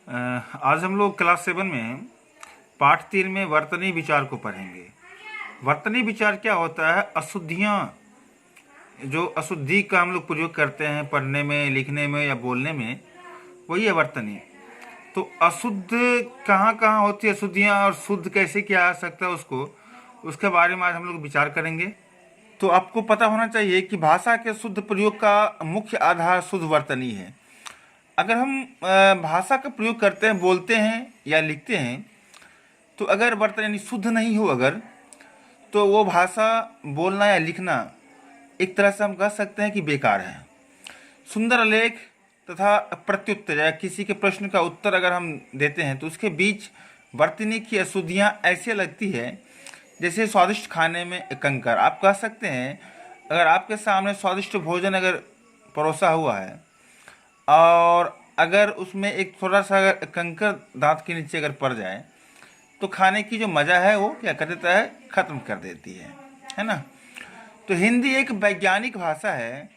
आज हम लोग क्लास 7 में पाठ 3 में वर्तनी विचार को पढ़ेंगे। वर्तनी विचार क्या होता है? अशुद्धियाँ, जो अशुद्धि का हम लोग प्रयोग करते हैं पढ़ने में, लिखने में या बोलने में, वही है वर्तनी। तो अशुद्ध कहाँ कहाँ होती है अशुद्धियाँ, और शुद्ध कैसे किया जा सकता है उसके बारे में आज हम लोग विचार करेंगे। तो आपको पता होना चाहिए कि भाषा के शुद्ध प्रयोग का मुख्य आधार शुद्ध वर्तनी है। अगर हम भाषा का प्रयोग करते हैं, बोलते हैं या लिखते हैं, तो अगर वर्तन यानी शुद्ध नहीं हो अगर, तो वो भाषा बोलना या लिखना एक तरह से हम कह सकते हैं कि बेकार है। सुंदर लेख तथा प्रत्युत्तर या किसी के प्रश्न का उत्तर अगर हम देते हैं तो उसके बीच वर्तनी की अशुद्धियाँ ऐसे लगती है जैसे स्वादिष्ट खाने में कंकर। आप कह सकते हैं अगर आपके सामने स्वादिष्ट भोजन अगर परोसा हुआ है और अगर उसमें एक थोड़ा सा कंकर दांत के नीचे अगर पड़ जाए तो खाने की जो मज़ा है वो क्या कर देता है, ख़त्म कर देती है ना। तो हिंदी एक वैज्ञानिक भाषा है।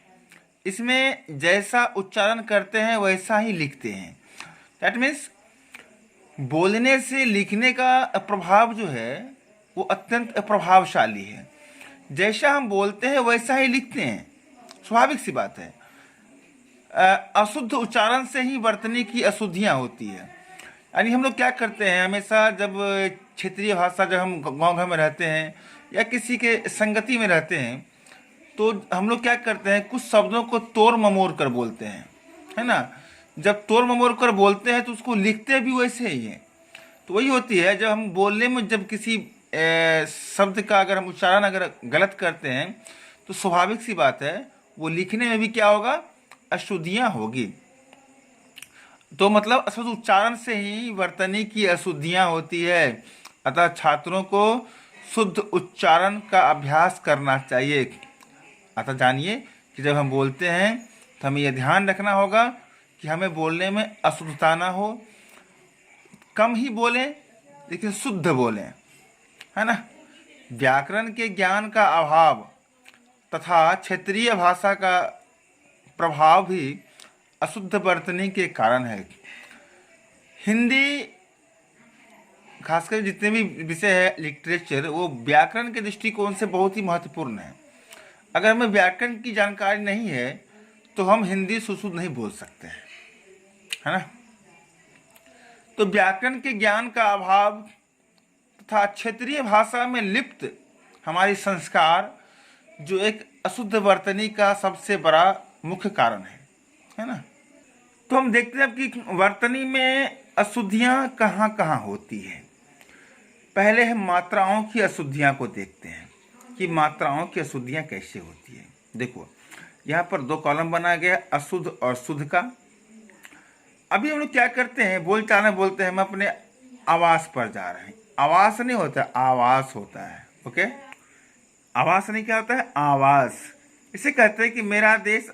इसमें जैसा उच्चारण करते हैं वैसा ही लिखते हैं। दैट मीन्स बोलने से लिखने का प्रभाव जो है वो अत्यंत प्रभावशाली है। जैसा हम बोलते हैं वैसा ही लिखते हैं, स्वाभाविक सी बात है। अशुद्ध उच्चारण से ही वर्तनी की अशुद्धियाँ होती है। यानी हम लोग क्या करते हैं, हमेशा जब क्षेत्रीय भाषा, जब हम गांव घर में रहते हैं या किसी के संगति में रहते हैं, तो हम लोग क्या करते हैं, कुछ शब्दों को तोड़ ममोड़ कर बोलते हैं, है ना। जब तोड़ ममोड़ कर बोलते हैं तो उसको लिखते भी वैसे ही हैं। तो वही होती है, जब हम बोलने में जब किसी शब्द का अगर हम उच्चारण अगर गलत करते हैं तो स्वाभाविक सी बात है वो लिखने में भी क्या होगा, अशुद्धियाँ होगी। तो मतलब अशुद्ध उच्चारण से ही वर्तनी की अशुद्धियाँ होती है। अतः छात्रों को शुद्ध उच्चारण का अभ्यास करना चाहिए। अतः जानिए कि जब हम बोलते हैं तो हमें यह ध्यान रखना होगा कि हमें बोलने में अशुद्धता ना हो। कम ही बोलें लेकिन शुद्ध बोलें, है ना। व्याकरण के ज्ञान का अभाव तथा क्षेत्रीय भाषा का प्रभाव भी अशुद्ध वर्तनी के कारण है। हिंदी खासकर जितने भी विषय है लिटरेचर, वो व्याकरण के दृष्टिकोण से बहुत ही महत्वपूर्ण है। अगर हमें व्याकरण की जानकारी नहीं है तो हम हिंदी सुशुद्ध नहीं बोल सकते हैं, है ना। तो व्याकरण के ज्ञान का अभाव तथा क्षेत्रीय भाषा में लिप्त हमारी संस्कार जो एक अशुद्ध वर्तनी का सबसे बड़ा मुख्य कारण है ना। तो हम देखते हैं कि वर्तनी में अशुद्धियाँ कहाँ कहाँ होती हैं। पहले हम मात्राओं की अशुद्धियाँ को देखते हैं कि मात्राओं की अशुद्धियाँ कैसे होती है। देखो यहाँ पर 2 कॉलम बना गया, अशुद्ध और शुद्ध का। अभी हम लोग क्या करते हैं, बोलचाल में बोलते हैं हम अपने आवास पर जा रहे हैं। आवास नहीं होता, आवास होता है। ओके, आवास नहीं, क्या होता है, आवास। इसे कहते हैं कि मेरा देश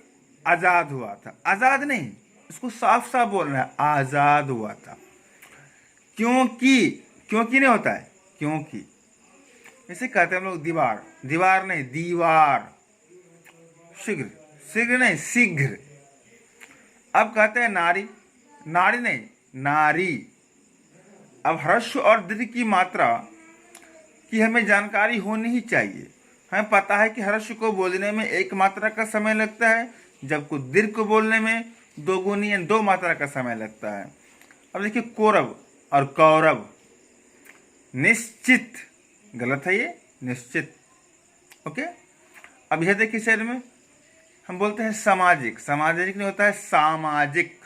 आज़ाद हुआ था। आज़ाद नहीं, इसको साफ साफ बोलना है, आज़ाद हुआ था। क्योंकि नहीं होता है, क्योंकि। इसे कहते हैं हम लोग दीवार। दीवार नहीं, दीवार। शीघ्र नहीं, शीघ्र। अब कहते हैं नारी। नारी नहीं, नारी। अब ह्रस्व और दीर्घ की मात्रा की हमें जानकारी होनी ही चाहिए। हमें पता है कि ह्रस्व को बोलने में 1 मात्रा का समय लगता है, जबकि दीर्घ को बोलने में 2 गुनी या 2 मात्रा का समय लगता है। अब देखिए कौरव और कौरव। निश्चित, गलत है ये, निश्चित। ओके, अब यह देखिए शहर में हम बोलते हैं सामाजिक। सामाजिक नहीं होता है, सामाजिक।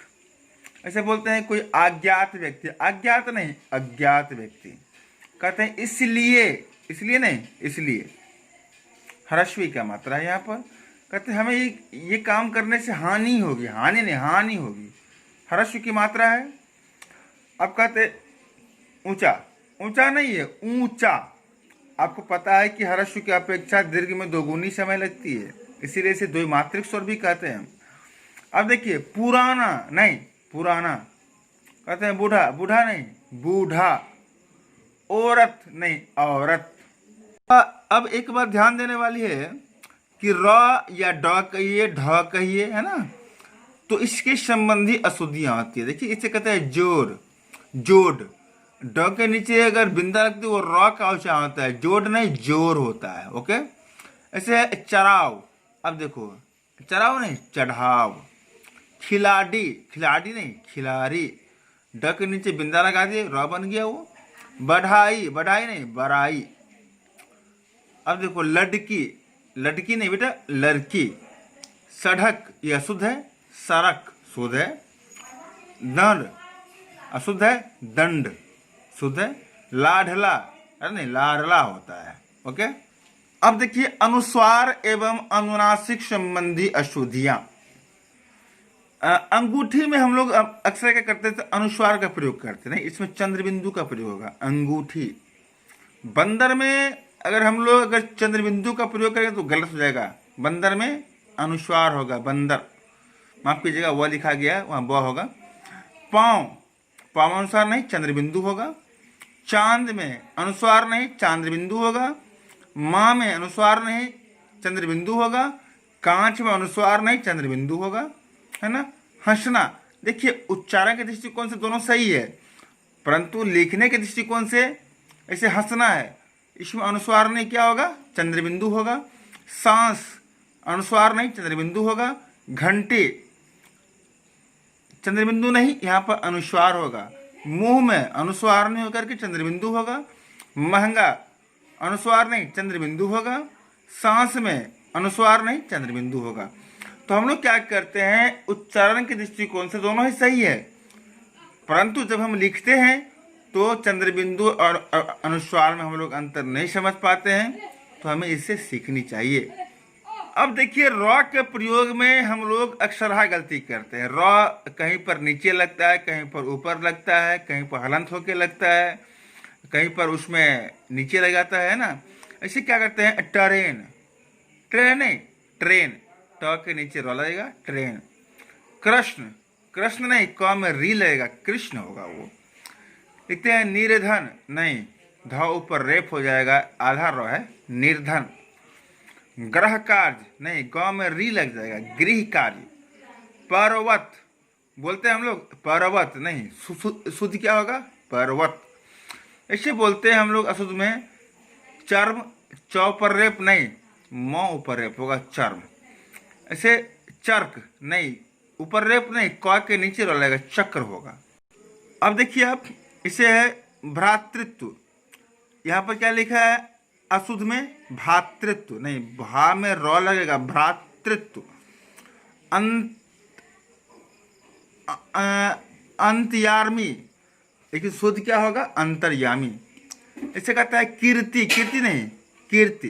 ऐसे बोलते हैं कोई अज्ञात व्यक्ति। अज्ञात नहीं, अज्ञात व्यक्ति। कहते हैं इसलिए, इसलिए नहीं, इसलिए। ह्रस्वी का मात्रा है यहाँ पर। कहते हैं हमें ये काम करने से हानि होगी। हानि नहीं, हानि होगी। ह्रस्व की मात्रा है। अब कहते ऊंचा। ऊंचा नहीं है, ऊंचा। आपको पता है कि ह्रस्व की अपेक्षा दीर्घ में 2 गुनी समय लगती है, इसीलिए इसे द्विमात्रिक स्वर भी कहते हैं। अब देखिए पुराना नहीं, पुराना। कहते हैं बूढ़ा। बूढ़ा नहीं, बूढ़ा। औरत नहीं, औरत। अब एक बात ध्यान देने वाली है कि र या ड कहिए, ढ कहिए, है ना। तो इसके संबंधी अशुद्धियां आती है। देखिए इसे कहते हैं जोड़, जोड़। ड के नीचे अगर बिंदा रखते वो रॉ का उच्चारण होता है, जोड़ नहीं जोर होता है। ओके, ऐसे है चराव। अब देखो चराव नहीं चढ़ाव। खिलाड़ी, खिलाड़ी नहीं खिलाड़ी। ड के नीचे बिंदा लगा दिए रॉ बन गया वो। बढ़ाई, बढ़ाई नहीं बड़ाई। अब देखो लड़की, लड़की नहीं बेटा लड़की। सड़क ये अशुद्ध है, सड़क शुद्ध है। दंड अशुद्ध है, दंड शुद्ध है। लाढ़ला, अरे नहीं लाड़ला होता है। ओके, अब देखिए अनुस्वार एवं अनुनासिक संबंधी अशुद्धियां। अंगूठी में हम लोग अक्सर क्या करते थे, अनुस्वार का प्रयोग करते नहीं, इसमें चंद्र बिंदु का प्रयोग होगा अंगूठी। बंदर में अगर हम लोग अगर चंद्र बिंदु का प्रयोग करेंगे तो गलत हो जाएगा। बंदर में अनुस्वार होगा बंदर, माफ कीजिएगा वह लिखा गया है वहां ब होगा। पांव, पांव अनुस्वार नहीं चंद्र बिंदु होगा। चांद में अनुस्वार नहीं चांद्र बिंदु होगा। माँ में अनुस्वार नहीं चंद्र बिंदु होगा। कांच में अनुस्वार नहीं चंद्र बिंदु होगा, है ना। हंसना, देखिए उच्चारण के दृष्टिकोण से दोनों सही है, परंतु लिखने के दृष्टिकोण से ऐसे हंसना है, इसमें अनुस्वार नहीं क्या होगा चंद्र बिंदु होगा। सांस अनुस्वार नहीं चंद्र बिंदु होगा। घंटे चंद्र बिंदु नहीं यहाँ पर अनुस्वार होगा। मुंह में अनुस्वार नहीं होकर के चंद्र बिंदु होगा। महंगा अनुस्वार नहीं चंद्र बिंदु होगा। सांस में अनुस्वार नहीं चंद्र बिंदु होगा। तो हम लोग क्या करते हैं, उच्चारण के दृष्टिकोण से दोनों ही सही है, परंतु जब हम लिखते हैं तो चंद्र बिंदु और अनुस्वार में हम लोग अंतर नहीं समझ पाते हैं, तो हमें इससे सीखनी चाहिए। अब देखिए रॉ के प्रयोग में हम लोग अक्सरहा गलती करते हैं। रॉ कहीं पर नीचे लगता है, कहीं पर ऊपर लगता है, कहीं पर हलंत होके लगता है, कहीं पर उसमें नीचे लग जाता है ना। ऐसे क्या करते हैं, ट्रेन, ट्रेन नहीं ट्रेन, ट के नीचे रॉ लगेगा ट्रेन। कृष्ण, कृष्ण नहीं क में री लगेगा कृष्ण होगा वो। लिखते हैं निर्धन, नहीं ध ऊपर रेप हो जाएगा, आधा रॉ है निर्धन। ग्रह कार्य, नहीं ग में री लग जाएगा गृह कार्य। पर्वत बोलते हैं हम लोग पर्वत नहीं, शुद्ध क्या होगा पर्वत। ऐसे बोलते हैं हम लोग अशुद्ध में। चर्म, चौ पर रेप नहीं म ऊपर रेप होगा चर्म। ऐसे चर्क, नहीं ऊपर रेप नहीं क के नीचे रो लगेगा चक्र होगा। अब देखिए आप इसे है भ्रातृत्व, यहाँ पर क्या लिखा है अशुद्ध में भातृत्व, नहीं भा में रॉ लगेगा भ्रातृत्व। अंतर्यामी, लेकिन शुद्ध क्या होगा अंतर्यामी। इसे कहता है कीर्ति, कीर्ति नहीं कीर्ति,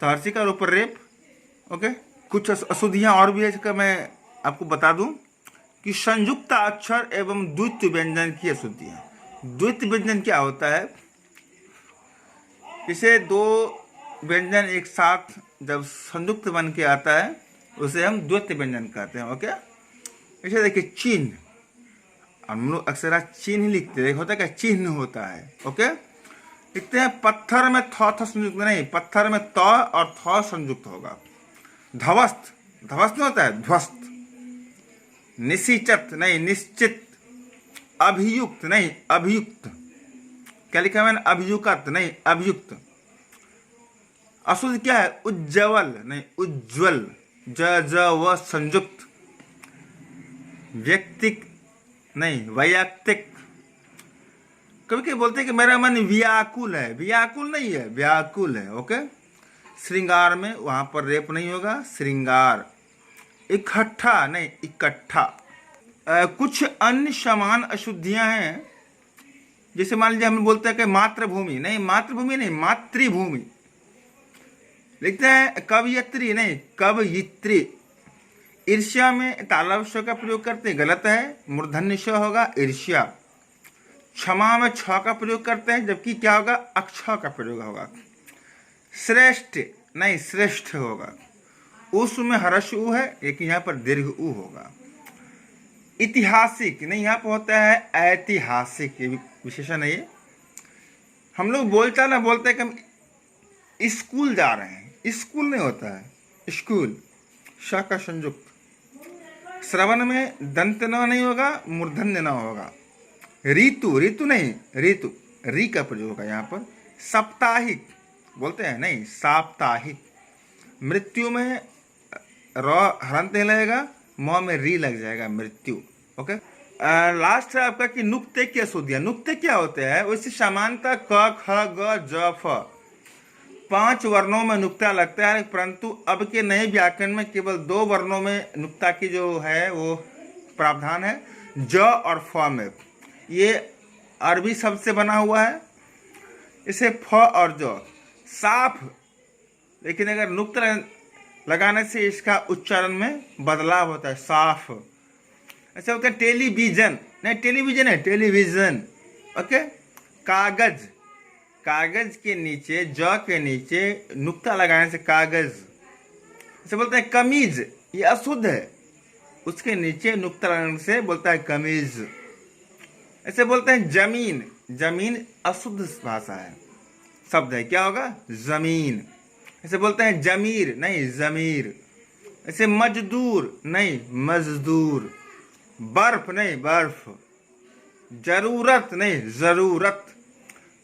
तो हर्षिक और ऊपर रेप। ओके, कुछ अशुद्धियां और भी है, इसका मैं आपको बता दूं कि संयुक्त अक्षर एवं द्वितीय व्यंजन की अशुद्धियां। द्वितीय व्यंजन क्या होता है, इसे दो व्यंजन एक साथ जब संयुक्त बन के आता है उसे हम द्वितीय व्यंजन कहते हैं। ओके, इसे देखिए चिन्ह, हम लोग अक्सर चिन्ह लिखते हैं, होता है क्या चिन्ह होता है। ओके, लिखते हैं पत्थर में थ संयुक्त नहीं, पत्थर में त और थ संयुक्त होगा। ध्वस्त, ध्वस्त नहीं होता है ध्वस्त। निश्चित नहीं निश्चित। अभियुक्त नहीं अभियुक्त, क्या लिखा मैंने अभियुक्त नहीं अभियुक्त। अशुद्ध क्या है उज्ज्वल नहीं उज्ज्वल, ज व संयुक्त। व्यक्तिक नहीं वैयक्तिक। कभी कभी बोलते हैं कि मेरा मन व्याकुल है, व्याकुल नहीं है व्याकुल है। ओके, श्रृंगार में वहां पर रेप नहीं होगा श्रृंगार। इकट्ठा नहीं इकट्ठा। कुछ अन्य समान अशुद्धियां हैं, जैसे मान लीजिए हम बोलते हैं कि मातृभूमि नहीं मातृभूमि नहीं मातृभूमि। लिखते हैं कवयित्री नहीं कवयित्री। ईर्ष्या में तालव्य श का प्रयोग करते हैं, गलत है, मूर्धन्य श होगा ईर्ष्या। क्षमा में छ का प्रयोग करते हैं, जबकि क्या होगा अक्ष का प्रयोग होगा। श्रेष्ठ नहीं श्रेष्ठ होगा। उस में हर्ष उ है, एक यहाँ पर दीर्घ उ होगा। ऐतिहासिक नहीं, यहाँ पर होता है ऐतिहासिक, ये विशेषण है ये। हम लोग बोलता ना बोलते हैं कि हम स्कूल जा रहे हैं, स्कूल नहीं होता है स्कूल, श का संयुक्त। श्रवण में दंत न नहीं होगा, मूर्धन्य न होगा। ऋतु, ऋतु नहीं, ऋतु, री का प्रयोग होगा यहाँ पर। साप्ताहिक बोलते हैं, नहीं साप्ताहिक। मृत्यु में र हरंत नहीं लगेगा, म में री लग जाएगा, मृत्यु। ओके। लास्ट है आपका कि नुक्ते की अशुद्धियां। नुक्ते क्या होते हैं? वैसे सामान्यतः क ख ग ज फ 5 वर्णों में नुक्ता लगता है, परंतु अब के नए व्याकरण में केवल 2 वर्णों में नुक्ता की जो है वो प्रावधान है, ज और फ में। ये अरबी शब्द से बना हुआ है, इसे फ और ज साफ, लेकिन अगर नुक्ता लगाने से इसका उच्चारण में बदलाव होता है, साफ। ऐसा होता है टेलीविजन, नहीं टेलीविजन है, टेलीविजन। ओके। कागज, कागज के नीचे ज के नीचे नुक्ता लगाने से कागज। ऐसे बोलते हैं कमीज, ये अशुद्ध है, उसके नीचे नुक्ता लगाने से बोलता है कमीज। ऐसे बोलते हैं जमीन, जमीन अशुद्ध भाषा है, शब्द है, क्या होगा? जमीन। ऐसे बोलते हैं जमीर, नहीं जमीर। ऐसे मजदूर, नहीं मजदूर। बर्फ, नहीं बर्फ। जरूरत, नहीं जरूरत।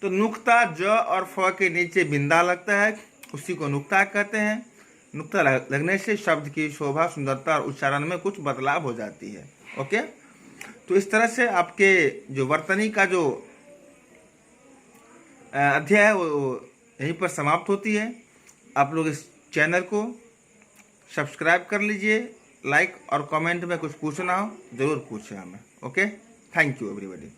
तो नुक्ता ज और फ के नीचे बिंदा लगता है, उसी को नुक्ता कहते हैं। नुक्ता लगने से शब्द की शोभा, सुंदरता और उच्चारण में कुछ बदलाव हो जाती है। ओके। तो इस तरह से आपके जो वर्तनी का जो अध्याय है वो यहीं पर समाप्त होती है। आप लोग इस चैनल को सब्सक्राइब कर लीजिए, लाइक और कमेंट में कुछ पूछना हो जरूर पूछें हमें। Okay, thank you everybody.